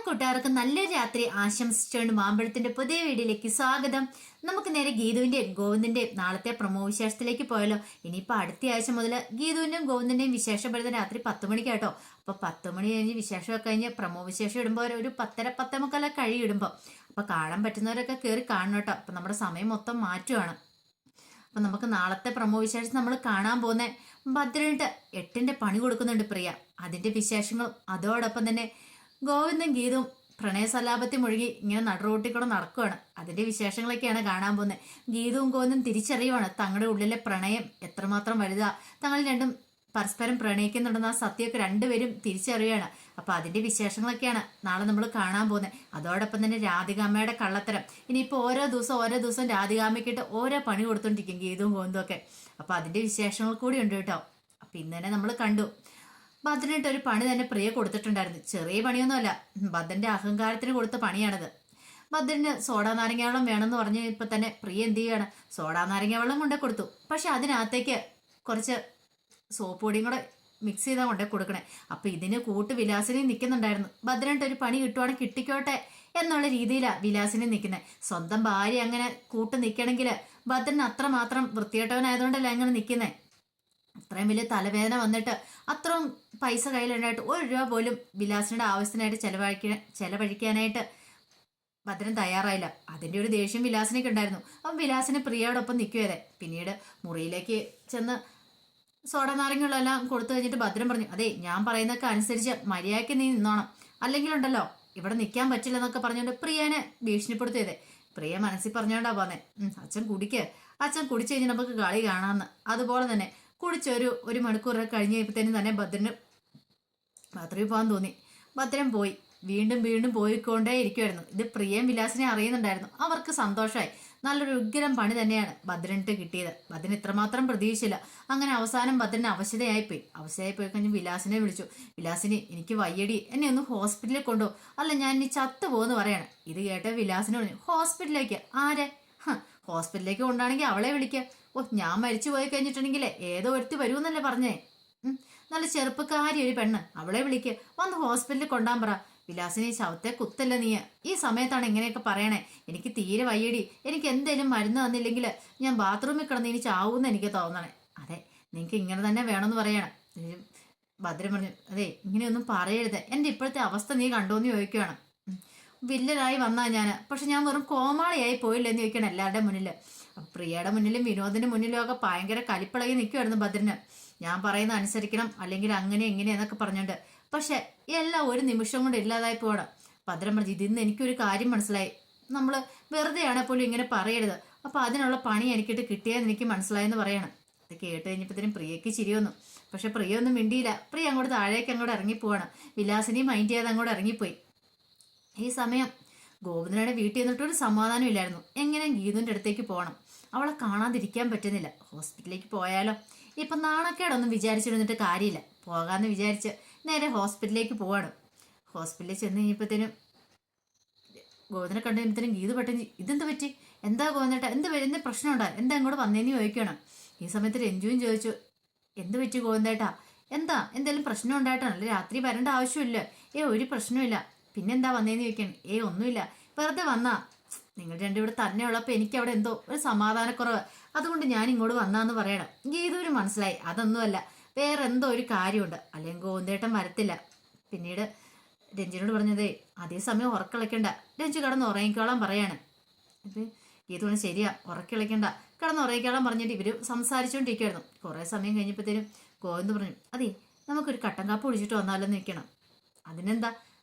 കൂട്ടുകാർക്ക് നല്ലൊരു രാത്രി ആശംസിച്ചുകൊണ്ട് മാമ്പഴത്തിന്റെ പുതിയ വീഡിയോയിലേക്ക് സ്വാഗതം. നമുക്ക് നേരെ ഗീതുവിന്റെയും ഗോവിന്ദന്റെയും നാളത്തെ പ്രമോ വിശേഷത്തിലേക്ക് പോയല്ലോ. ഇനിയിപ്പോ അടുത്ത ആഴ്ച മുതൽ ഗീതുവിന്റെയും ഗോവിന്ദന്റെയും വിശേഷം വരുന്ന രാത്രി 10 മണിക്കാട്ടോ. അപ്പൊ 10 മണി കഴിഞ്ഞ് വിശേഷമൊക്കെ കഴിഞ്ഞ് പ്രമോ വിശേഷം ഇടുമ്പോ ഒരു 10:30 10:45 കഴിയിടുമ്പോ അപ്പൊ കാണാൻ പറ്റുന്നവരൊക്കെ കയറി കാണണം കേട്ടോ. അപ്പൊ നമ്മുടെ സമയം മൊത്തം മാറ്റുവാണ്. അപ്പൊ നമുക്ക് നാളത്തെ പ്രമോ വിശേഷം നമ്മൾ കാണാൻ പോകുന്ന ഭദ്രനിട്ട് 8ന്റെ പണി കൊടുക്കുന്നുണ്ട് പ്രിയ. അതിന്റെ വിശേഷങ്ങളും അതോടൊപ്പം തന്നെ ഗോവിന്ദൻ ഗീതും പ്രണയസലാപത്തിൽ മുഴുകി ഇങ്ങനെ നടുറോട്ടിക്കൂടെ നടക്കുവാണ്. അതിന്റെ വിശേഷങ്ങളൊക്കെയാണ് കാണാൻ പോകുന്നത്. ഗീതവും ഗോവിന്ദും തിരിച്ചറിയുവാണ് തങ്ങളുടെ ഉള്ളിലെ പ്രണയം എത്രമാത്രം വലുതാ, തങ്ങൾ രണ്ടും പരസ്പരം പ്രണയിക്കുന്നുണ്ടെന്ന് ആ സത്യമൊക്കെ രണ്ടുപേരും തിരിച്ചറിയുകയാണ്. അപ്പൊ അതിന്റെ വിശേഷങ്ങളൊക്കെയാണ് നാളെ നമ്മൾ കാണാൻ പോകുന്നത്. അതോടൊപ്പം തന്നെ രാധികാമ്മയുടെ കള്ളത്തരം. ഇനിയിപ്പോ ഓരോ ദിവസം രാധികാമ്മയ്ക്കിട്ട് ഓരോ പണി കൊടുത്തോണ്ടിരിക്കും ഗീതവും ഗോവിന്ദും ഒക്കെ. അപ്പൊ അതിന്റെ വിശേഷങ്ങൾ കൂടി ഉണ്ട് കേട്ടോ. അപ്പൊ ഇന്ന് തന്നെ നമ്മൾ കണ്ടു ഭദ്രനിട്ട് ഒരു പണി തന്നെ പ്രിയ കൊടുത്തിട്ടുണ്ടായിരുന്നു. ചെറിയ പണിയൊന്നുമല്ല, ഭദ്രന്റെ അഹങ്കാരത്തിന് കൊടുത്ത പണിയാണത്. ഭദ്രന് സോഡാ നാരങ്ങ വെള്ളം വേണമെന്ന് പറഞ്ഞ് ഇപ്പൊ തന്നെ പ്രിയ എന്ത് ചെയ്യാണ്, സോഡാ നാരങ്ങ വെള്ളം കൊണ്ടേ കൊടുത്തു. പക്ഷെ അതിനകത്തേക്ക് കുറച്ച് സോപ്പ് പൊടിയും കൂടെ മിക്സ് ചെയ്താൽ കൊണ്ടേ കൊടുക്കണേ. അപ്പൊ ഇതിന് കൂട്ട് വിലാസിനി നിൽക്കുന്നുണ്ടായിരുന്നു. ഭദ്രനിട്ട് ഒരു പണി കിട്ടുവാണെങ്കിൽ കിട്ടിക്കോട്ടെ എന്നുള്ള രീതിയിലാണ് വിലാസിനി നിൽക്കുന്നത്. സ്വന്തം ഭാര്യ അങ്ങനെ കൂട്ട് നിൽക്കണമെങ്കിൽ ഭദ്രൻ അത്രമാത്രം വൃത്തികെട്ടവനായതുകൊണ്ടല്ലേ അങ്ങനെ നിൽക്കുന്നത്. അത്രയും വലിയ തലവേദന വന്നിട്ട് അത്രയും പൈസ കയ്യിലുണ്ടായിട്ട് 1 രൂപ പോലും വിലാസിനിയുടെ ആവശ്യത്തിനായിട്ട് ചെലവഴിക്കാനായിട്ട് ഭദ്രൻ തയ്യാറായില്ല. അതിന്റെ ഒരു ദേഷ്യം വിലാസിനൊക്കെ ഉണ്ടായിരുന്നു. അപ്പം വിലാസിന് പ്രിയയോടൊപ്പം നിൽക്കുകയതെ. പിന്നീട് മുറിയിലേക്ക് ചെന്ന് സോഡ നാരങ്ങളുമെല്ലാം കൊടുത്തു കഴിഞ്ഞിട്ട് ഭദ്രൻ പറഞ്ഞു, അതെ ഞാൻ പറയുന്നതൊക്കെ അനുസരിച്ച് മര്യാദയ്ക്ക് നീ നിന്നോണം, അല്ലെങ്കിലുണ്ടല്ലോ ഇവിടെ നിൽക്കാൻ പറ്റില്ലെന്നൊക്കെ പറഞ്ഞുകൊണ്ട് പ്രിയനെ ഭീഷണിപ്പെടുത്തിയതെ. പ്രിയ മനസ്സിൽ പറഞ്ഞോണ്ടാ പോന്നെ, അച്ഛൻ കുടിച്ചു കഴിഞ്ഞാൽ നമുക്ക് കളി കാണാമെന്ന്. അതുപോലെ തന്നെ കുടിച്ചൊരു മണിക്കൂറൊക്കെ കഴിഞ്ഞ് കഴിയുമ്പോഴത്തേനും തന്നെ ഭദ്രന് ബാത്റൂമിൽ പോകാൻ തോന്നി. ഭദ്രൻ പോയി. വീണ്ടും പോയിക്കൊണ്ടേ ഇരിക്കുമായിരുന്നു. ഇത് പ്രിയം വിലാസിനെ അറിയുന്നുണ്ടായിരുന്നു. അവർക്ക് സന്തോഷമായി. നല്ലൊരു ഉഗ്രം പണി തന്നെയാണ് ഭദ്രനിട്ട് കിട്ടിയത്. ഭദ്രൻ ഇത്രമാത്രം പ്രതീക്ഷിച്ചില്ല. അങ്ങനെ അവസാനം ഭദ്രന് അവശതയായി പോയി കഴിഞ്ഞ് വിലാസിനെ വിളിച്ചു. വിലാസിനി, എനിക്ക് വയ്യടി, എന്നെ ഒന്ന് ഹോസ്പിറ്റലിൽ കൊണ്ടു, അല്ല ഞാൻ ഇനി ചത്തുപോന്ന് പറയാണ്. ഇത് കേട്ട വിലാസിനെ പറഞ്ഞു, ഹോസ്പിറ്റലിലേക്ക്? ആരെ? ഹോസ്പിറ്റലിലേക്ക് കൊണ്ടാണെങ്കിൽ അവളെ വിളിക്കുക. ഞാൻ മരിച്ചു പോയി കഴിഞ്ഞിട്ടുണ്ടെങ്കിലേ ഏതോ ഒരുത്തി വരുമെന്നല്ലേ പറഞ്ഞേ. നല്ല ചെറുപ്പക്കാരി ഒരു പെണ്ണ്, അവളെ വിളിക്കുക, വന്ന് ഹോസ്പിറ്റലിൽ കൊണ്ടാൻ പറ. വിലാസിനി, ശവത്തെ കുത്തല്ല നീ. ഈ സമയത്താണ് ഇങ്ങനെയൊക്കെ പറയണേ. എനിക്ക് തീരെ വയ്യടി, എനിക്ക് എന്തേലും മരുന്ന് തന്നില്ലെങ്കിൽ ഞാൻ ബാത്റൂമിൽ കിടന്ന് ഇനി ചാവൂന്ന് എനിക്ക് തോന്നണേ. അതെ, നിനക്ക് ഇങ്ങനെ തന്നെ വേണമെന്ന് പറയണം. ഭദ്രൻ പറഞ്ഞു, അതെ ഇങ്ങനെയൊന്നും പറയരുത്, എന്റെ ഇപ്പോഴത്തെ അവസ്ഥ നീ കണ്ടോന്ന് ചോദിക്കുകയാണ്. വില്ലനായി വന്നാ ഞാൻ, പക്ഷെ ഞാൻ വെറും കോമാളിയായി പോയില്ലെന്ന് ചോദിക്കണം എല്ലാവരുടെ മുന്നിൽ. പ്രിയയുടെ മുന്നിലും വിനോദിന്റെ മുന്നിലും ഒക്കെ ഭയങ്കര കലിപ്പിളകി നിൽക്കുമായിരുന്നു ഭദ്രന്. ഞാൻ പറയുന്ന അനുസരിക്കണം, അല്ലെങ്കിൽ അങ്ങനെ ഇങ്ങനെ എന്നൊക്കെ പറഞ്ഞോണ്ട്. പക്ഷെ എല്ലാം ഒരു നിമിഷം കൊണ്ട് ഇല്ലാതായി പോവാണ്. ഭദ്രൻ പറഞ്ഞു, ഇതിന്ന് എനിക്കൊരു കാര്യം മനസ്സിലായി, നമ്മള് വെറുതെയാണെ പോലും ഇങ്ങനെ പറയരുത്. അപ്പൊ അതിനുള്ള പണി എനിക്കിട്ട് കിട്ടിയെന്ന് എനിക്ക് മനസ്സിലായെന്ന് പറയണം. ഇത് കേട്ട് കഴിഞ്ഞപ്പോഴത്തേനും പ്രിയക്ക് ചിരി വന്നു. പക്ഷെ പ്രിയ ഒന്നും മിണ്ടിയില്ല. പ്രിയ അങ്ങോട്ട് താഴേക്ക് അങ്ങോട്ട് ഇറങ്ങിപ്പോവാണ്. വിലാസിനി മൈൻഡ് ചെയ്യാതെ അങ്ങോട്ട് ഇറങ്ങിപ്പോയി. ഈ സമയം ഗോവിന്ദനയുടെ വീട്ടിൽ നിന്നിട്ട് ഒരു സമാധാനം ഇല്ലായിരുന്നു. എങ്ങനെ ഗീതുവിന്റെ അടുത്തേക്ക് പോകണം, അവളെ കാണാതിരിക്കാൻ പറ്റുന്നില്ല. ഹോസ്പിറ്റലിലേക്ക് പോയാലോ? ഇപ്പൊ നാണക്കേടൊന്നും വിചാരിച്ചിരുന്നിട്ട് കാര്യമില്ല. പോകാന്ന് വിചാരിച്ച് നേരെ ഹോസ്പിറ്റലിലേക്ക് പോവാണ്. ഹോസ്പിറ്റലിൽ ചെന്ന് കഴിഞ്ഞപ്പോഴത്തേനും ഗോവിന്ദനെ കണ്ടു കഴിയുമ്പോഴത്തേനും ഗീതു പെട്ടെന്ന്, ഇതെന്ത് പറ്റി, എന്താ ഗോവിന്ദേട്ടാ, എന്ത് പ്രശ്നം ഉണ്ടാ, എന്താ ഇങ്ങോട്ട് വന്നേന്ന് ചോദിക്കണം. ഈ സമയത്ത് രഞ്ജുവും ചോദിച്ചു, എന്ത് പറ്റി ഗോവിന്ദേട്ടാ, എന്തെങ്കിലും പ്രശ്നം ഉണ്ടായിട്ടാണല്ലേ, രാത്രി വരേണ്ട ആവശ്യമില്ല. ഒരു പ്രശ്നമില്ല, പിന്നെന്താ വന്നേന്ന് ചോദിക്കണം. ഒന്നുമില്ല, വെറുതെ വന്നാ. നിങ്ങൾ രണ്ടും ഇവിടെ തന്നെ ഉള്ളപ്പോൾ എനിക്ക് അവിടെ എന്തോ ഒരു സമാധാനക്കുറവ്, അതുകൊണ്ട് ഞാൻ ഇങ്ങോട്ട് വന്നാന്ന് പറയണം. ഗീതുവിന് മനസ്സിലായി അതൊന്നുമല്ല, വേറെ എന്തോ ഒരു കാര്യമുണ്ട്, അല്ലെങ്കിൽ ഗോവിന്ദേട്ടൻ വരത്തില്ല. പിന്നീട് രഞ്ജിനോട് പറഞ്ഞതേ, അതേസമയം ഉറക്കളിക്കണ്ട, രഞ്ജു കിടന്ന് ഉറങ്ങിക്കോളാൻ പറയാണ്. ഇത് ഗീതുവിന് ശരിയാ, ഉറക്കളിക്കണ്ട, കിടന്ന് ഉറങ്ങിക്കോളാൻ പറഞ്ഞിട്ട് ഇവര് സംസാരിച്ചുകൊണ്ടിരിക്കുവായിരുന്നു. കുറെ സമയം കഴിഞ്ഞപ്പോഴത്തേനും ഗോവിന്ദ് പറഞ്ഞു, അതെ നമുക്കൊരു കട്ടൻ കാപ്പ് കുടിച്ചിട്ട് വന്നാലും നിൽക്കണം. അതിനെന്താ,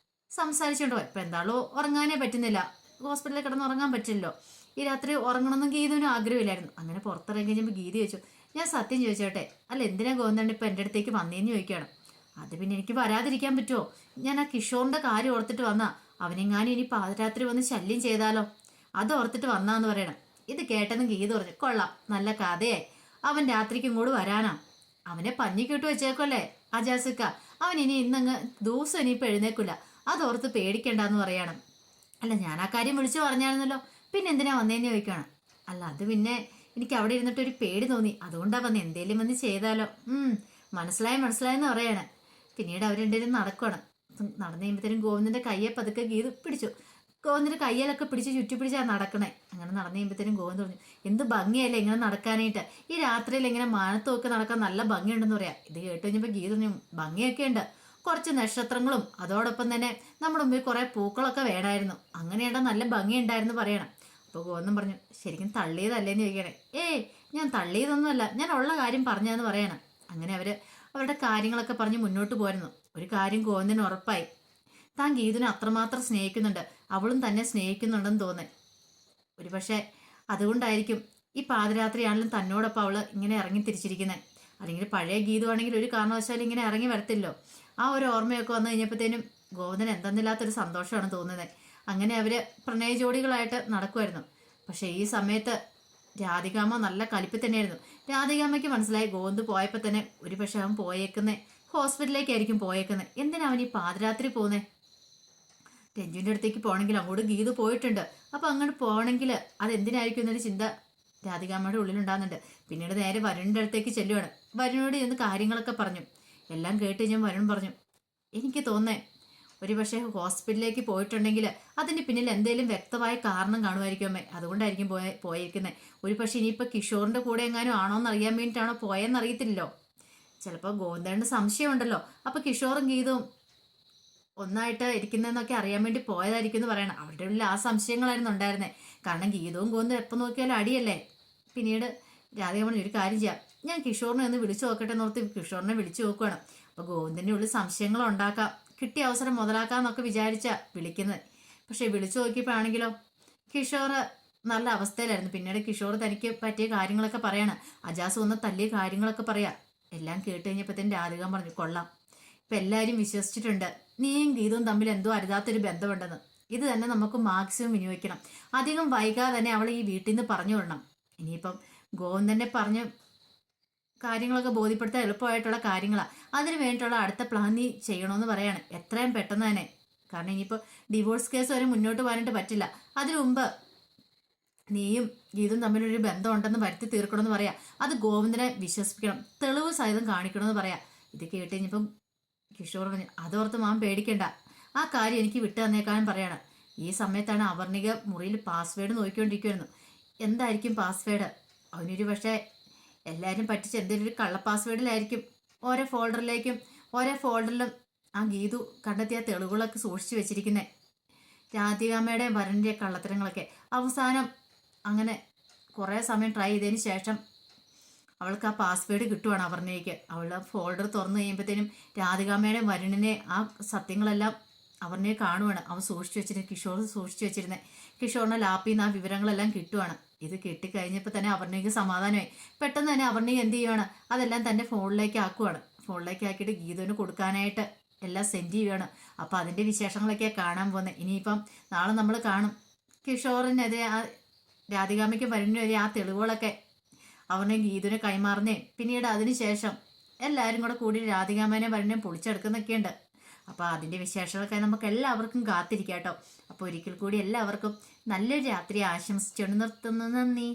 സംസാരിച്ചോണ്ടോ, ഇപ്പൊ എന്താണല്ലോ ഉറങ്ങാനേ പറ്റുന്നില്ല, ഹോസ്പിറ്റലിൽ കിടന്ന് ഉറങ്ങാൻ പറ്റില്ലല്ലോ. ഈ രാത്രി ഉറങ്ങണമെന്നും ഗീതുവിനും ആഗ്രഹമില്ലായിരുന്നു. അങ്ങനെ പുറത്തിറങ്ങി കഴിഞ്ഞപ്പോൾ ഗീത ചോദിച്ചു, ഞാൻ സത്യം ചോദിച്ചോട്ടെ, അല്ല എന്തിനാ ഗോവിന്ദൻ ഇപ്പൊ എൻ്റെ അടുത്തേക്ക് വന്നേന്ന് ചോദിക്കുകയാണ്. അത് പിന്നെ എനിക്ക് വരാതിരിക്കാൻ പറ്റുമോ? ഞാൻ ആ കിഷോറിന്റെ കാര്യം ഓർത്തിട്ട് വന്നാ, അവനെങ്ങാനും ഇനി പാതിരാത്രി വന്ന് ശല്യം ചെയ്താലോ, അത് ഓർത്തിട്ട് വന്നാന്ന് പറയണം. ഇത് കേട്ടെന്ന് ഗീത പറഞ്ഞു, കൊള്ളാം, നല്ല കഥയായി. അവൻ രാത്രിക്കും കൂടെ വരാനാ? അവനെ പഞ്ഞിക്കിട്ട് വെച്ചേക്കല്ലേ അജാസിക്ക, അവൻ ഇനി ഇന്നങ്ങ് ദിവസം ഇനിയിപ്പോൾ എഴുന്നേക്കില്ല, അതോർത്ത് പേടിക്കണ്ടെന്ന് പറയണം. അല്ല ഞാൻ ആ കാര്യം വിളിച്ചു പറഞ്ഞായിരുന്നല്ലോ, പിന്നെ എന്തിനാ വന്നേന്ന് ചോദിക്കണം. അല്ല അത് പിന്നെ എനിക്ക് അവിടെ ഇരുന്നിട്ട് ഒരു പേടി തോന്നി, അതുകൊണ്ടാ വന്ന്, എന്തേലും വന്ന് ചെയ്താലോ. മനസ്സിലായെന്ന് പറയാണ്. പിന്നീട് അവർ രണ്ടുപേരും നടക്കണം. നടന്നു കഴിയുമ്പോഴത്തേനും ഗോവിന്ദന്റെ കയ്യെ പതുക്കെ ഗീതു പിടിച്ചു. ഗോവിന്ദന്റെ കയ്യിലൊക്കെ പിടിച്ച് ചുറ്റി പിടിച്ചാ നടക്കണേ. അങ്ങനെ നടന്നു കഴിയുമ്പോഴത്തേനും ഗോവിന്ദ് പറഞ്ഞു, എന്ത് ഭംഗിയല്ലേ ഇങ്ങനെ നടക്കാനായിട്ട്, ഈ രാത്രിയിൽ ഇങ്ങനെ മാനത്തൊക്കെ നടക്കാൻ നല്ല ഭംഗിയുണ്ടെന്ന് പറയാം. ഇത് കേട്ട് കഴിഞ്ഞപ്പോൾ ഗീതു പറഞ്ഞു, ഭംഗിയൊക്കെ ഉണ്ട്, കുറച്ച് നക്ഷത്രങ്ങളും അതോടൊപ്പം തന്നെ നമ്മുടെ മുമ്പിൽ കുറെ പൂക്കളൊക്കെ വേണമായിരുന്നു, അങ്ങനെയാണ്ട നല്ല ഭംഗിയുണ്ടായിരുന്നു പറയണം. അപ്പോൾ ഗോവിന്ദൻ പറഞ്ഞു, ശരിക്കും തള്ളിയതല്ലേന്ന് ചോദിക്കണേ. ഞാൻ തള്ളിയതൊന്നുമല്ല, ഞാൻ ഉള്ള കാര്യം പറഞ്ഞതെന്ന് പറയണം. അങ്ങനെ അവരുടെ കാര്യങ്ങളൊക്കെ പറഞ്ഞ് മുന്നോട്ട് പോരുന്നു. ഒരു കാര്യം ഗോവിന്ദന് ഉറപ്പായി, താൻ ഗീതുവിനെ അത്രമാത്രം സ്നേഹിക്കുന്നുണ്ട്, അവളും തന്നെ സ്നേഹിക്കുന്നുണ്ടെന്ന് തോന്നേ. ഒരു പക്ഷേ അതുകൊണ്ടായിരിക്കും ഈ പാതിരാത്രിയാണെങ്കിലും തന്നോടൊപ്പം അവള് ഇങ്ങനെ ഇറങ്ങി തിരിച്ചിരിക്കുന്നത്. അല്ലെങ്കിൽ പഴയ ഗീതു ആണെങ്കിൽ ഒരു കാരണവശാലും ഇങ്ങനെ ഇറങ്ങി വരത്തില്ലോ. ആ ഒരു ഓർമ്മയൊക്കെ വന്നു കഴിഞ്ഞപ്പോഴത്തേനും ഗോവിന്ദന് എന്തെന്നില്ലാത്തൊരു സന്തോഷമാണ് തോന്നുന്നത്. അങ്ങനെ അവര് പ്രണയ ജോഡികളായിട്ട് നടക്കുമായിരുന്നു. പക്ഷെ ഈ സമയത്ത് രാധികാമ്മ നല്ല കലിപ്പിൽ തന്നെയായിരുന്നു. രാധികാമ്മയ്ക്ക് മനസ്സിലായി ഗോവിന്ദ് പോയപ്പോൾ തന്നെ ഒരു പക്ഷെ അവൻ പോയേക്കുന്നേ ഹോസ്പിറ്റലിലേക്കായിരിക്കും പോയേക്കുന്നത്. എന്തിനാ അവൻ ഈ പാതിരാത്രി പോകുന്നേ? രഞ്ജുവിൻ്റെ അടുത്തേക്ക് പോകണമെങ്കിൽ അങ്ങോട്ട് ഗീതു പോയിട്ടുണ്ട്, അപ്പൊ അങ്ങോട്ട് പോകണമെങ്കിൽ അതെന്തിനായിരിക്കും എന്നൊരു ചിന്ത രാധികാമ്മയുടെ ഉള്ളിലുണ്ടാകുന്നുണ്ട്. പിന്നീട് നേരെ വരുണിൻ്റെ അടുത്തേക്ക് ചെല്ലുവാണ്. വരുണിനോട് ഇന്ന് കാര്യങ്ങളൊക്കെ പറഞ്ഞു. എല്ലാം കേട്ട് ഞാൻ വരുൺ പറഞ്ഞു, എനിക്ക് തോന്നേ ഒരു പക്ഷേ ഹോസ്പിറ്റലിലേക്ക് പോയിട്ടുണ്ടെങ്കിൽ അതിന് പിന്നിൽ എന്തെങ്കിലും വ്യക്തമായ കാരണം കാണുമായിരിക്കും അമ്മേ, അതുകൊണ്ടായിരിക്കും പോയിരിക്കുന്നത്. ഒരു പക്ഷേ ഇനിയിപ്പോൾ കിഷോറിൻ്റെ കൂടെ എങ്ങാനും ആണോ എന്ന് അറിയാൻ വേണ്ടിയിട്ടാണോ പോയെന്ന് അറിയത്തില്ലല്ലോ. ചിലപ്പോൾ ഗോവിന്ദൻ്റെ സംശയമുണ്ടല്ലോ, അപ്പോൾ കിഷോറും ഗീതവും ഒന്നായിട്ട് ഇരിക്കുന്നതെന്നൊക്കെ അറിയാൻ വേണ്ടി പോയതായിരിക്കും എന്ന് പറയണം. അവരുടെ ഉള്ളിൽ ആ സംശയങ്ങളായിരുന്നു ഉണ്ടായിരുന്നത്. കാരണം ഗീതവും ഗോവിന്ദും എപ്പോൾ നോക്കിയാലും അടിയല്ലേ. പിന്നീട് രാധിക പറഞ്ഞു, ഒരു കാര്യം ചെയ്യാം, ഞാൻ കിഷോറിനെ ഒന്ന് വിളിച്ചു നോക്കട്ടെ എന്നോർത്ത് കിഷോറിനെ വിളിച്ചു നോക്കുകയാണ്. അപ്പോൾ ഗോവിന്ദൻ്റെ ഉള്ളിൽ സംശയങ്ങൾ ഉണ്ടാക്കാം, കിട്ടിയ അവസരം മുതലാക്കാമെന്നൊക്കെ വിചാരിച്ചാ വിളിക്കുന്നത്. പക്ഷെ വിളിച്ചു നോക്കിയപ്പോഴാണെങ്കിലോ കിഷോർ നല്ല അവസ്ഥയിലായിരുന്നു. പിന്നീട് കിഷോർ തനിക്ക് പറ്റിയ കാര്യങ്ങളൊക്കെ പറയാണ്. അജാസ് വന്ന് തല്ലിയ കാര്യങ്ങളൊക്കെ പറയാം. എല്ലാം കേട്ട് കഴിഞ്ഞപ്പോഴത്തേനും രാധിക പറഞ്ഞു, കൊള്ളാം, ഇപ്പം എല്ലാവരും വിശ്വസിച്ചിട്ടുണ്ട് നീയും ഗീതവും തമ്മിൽ എന്തോ അരുതാത്തൊരു ബന്ധമുണ്ടെന്ന്. ഇത് തന്നെ നമുക്ക് മാക്സിമം വിനിയോഗിക്കണം. അധികം വൈകാതെ തന്നെ അവളെ ഈ വീട്ടിൽ നിന്ന് പറഞ്ഞു വിടണം. ഇനിയിപ്പം ഗോവിന്ദനെ പറഞ്ഞ് കാര്യങ്ങളൊക്കെ ബോധ്യപ്പെടുത്താൻ എളുപ്പമായിട്ടുള്ള കാര്യങ്ങളാണ്. അതിന് വേണ്ടിയിട്ടുള്ള അടുത്ത പ്ലാൻ നീ ചെയ്യണമെന്ന് പറയാണ്, എത്രയും പെട്ടെന്ന് തന്നെ. കാരണം ഇനിയിപ്പോൾ ഡിവോഴ്സ് കേസ് വരെ മുന്നോട്ട് പോകാനായിട്ട് പറ്റില്ല. അതിനു മുമ്പ് നീയും ഗീതും തമ്മിലൊരു ബന്ധം ഉണ്ടെന്ന് വരുത്തി തീർക്കണമെന്ന് പറയാം. അത് ഗോവിന്ദനെ വിശ്വസിപ്പിക്കണം, തെളിവ് സഹിതം കാണിക്കണമെന്ന് പറയാം. ഇത് കേട്ട് കഴിഞ്ഞപ്പം കിഷോർ പറഞ്ഞു, അതോർത്ത് മാം പേടിക്കണ്ട, ആ കാര്യം എനിക്ക് വിട്ടു തന്നേക്കാനും പറയാണ്. ഈ സമയത്താണ് അവർണിക മുറിയിൽ പാസ്വേഡ് നോക്കിക്കൊണ്ടിരിക്കുമായിരുന്നു. എന്തായിരിക്കും പാസ്വേഡ്? അവനൊരു പക്ഷേ എല്ലാവരും പറ്റിച്ച് എന്തെങ്കിലും ഒരു കള്ള പാസ്വേഡിലായിരിക്കും ഓരോ ഫോൾഡറിലും ആ ഗീതു കണ്ടെത്തിയ തെളിവുകളൊക്കെ സൂക്ഷിച്ചു വെച്ചിരിക്കുന്നത്. രാധികാമ്മയുടെയും വരൻ്റെയും കള്ളത്തരങ്ങളൊക്കെ. അവസാനം അങ്ങനെ കുറേ സമയം ട്രൈ ചെയ്തതിന് ശേഷം അവൾക്ക് ആ പാസ്വേഡ് കിട്ടുവാണ് അവർണയ്ക്ക്. അവളുടെ ഫോൾഡർ തുറന്നു കഴിയുമ്പോഴത്തേനും രാധികാമ്മയുടെയും വരുണിനെ ആ സത്യങ്ങളെല്ലാം അവർണയെ കാണുവാണ്. അവൻ സൂക്ഷിച്ചു വെച്ചിരുന്നത്, കിഷോർ സൂക്ഷിച്ചു വെച്ചിരുന്നത്. കിഷോറിന്റെ ലാപ്പിൽ നിന്ന് ആ വിവരങ്ങളെല്ലാം കിട്ടുവാണ്. ഇത് കിട്ടിക്കഴിഞ്ഞപ്പോൾ തന്നെ അവർണയ്ക്ക് സമാധാനമായി. പെട്ടെന്ന് തന്നെ അവർണയ്ക്ക് എന്ത് ചെയ്യുവാണ്, അതെല്ലാം തൻ്റെ ഫോണിലേക്ക് ആക്കുവാണ്. ഫോണിലേക്ക് ആക്കിയിട്ട് ഗീതുവിന് കൊടുക്കാനായിട്ട് എല്ലാം സെൻഡ് ചെയ്യുവാണ്. അപ്പോൾ അതിൻ്റെ വിശേഷങ്ങളൊക്കെ കാണാൻ പോകുന്നത്. ഇനിയിപ്പം നാളെ നമ്മൾ കാണും കിഷോറിനെതിരെ ആ രാധികാമ്മയ്ക്ക് വരുന്നവരെ ആ തെളിവുകളൊക്കെ അവനെ ഗീതുവിനെ കൈമാറുന്നേ. പിന്നീട് അതിനുശേഷം എല്ലാവരും കൂടി രാധികാമ്മേനെ വരുന്നേം പൊളിച്ചെടുക്കുന്നൊക്കെയുണ്ട്. അപ്പോൾ അതിൻ്റെ വിശേഷങ്ങളൊക്കെ നമുക്ക് എല്ലാവർക്കും കാത്തിരിക്കാം കേട്ടോ. അപ്പോൾ ഒരിക്കൽ കൂടി എല്ലാവർക്കും നല്ലൊരു രാത്രി ആശംസിച്ചുകൊണ്ട് നിർത്തുന്നു. നന്ദി.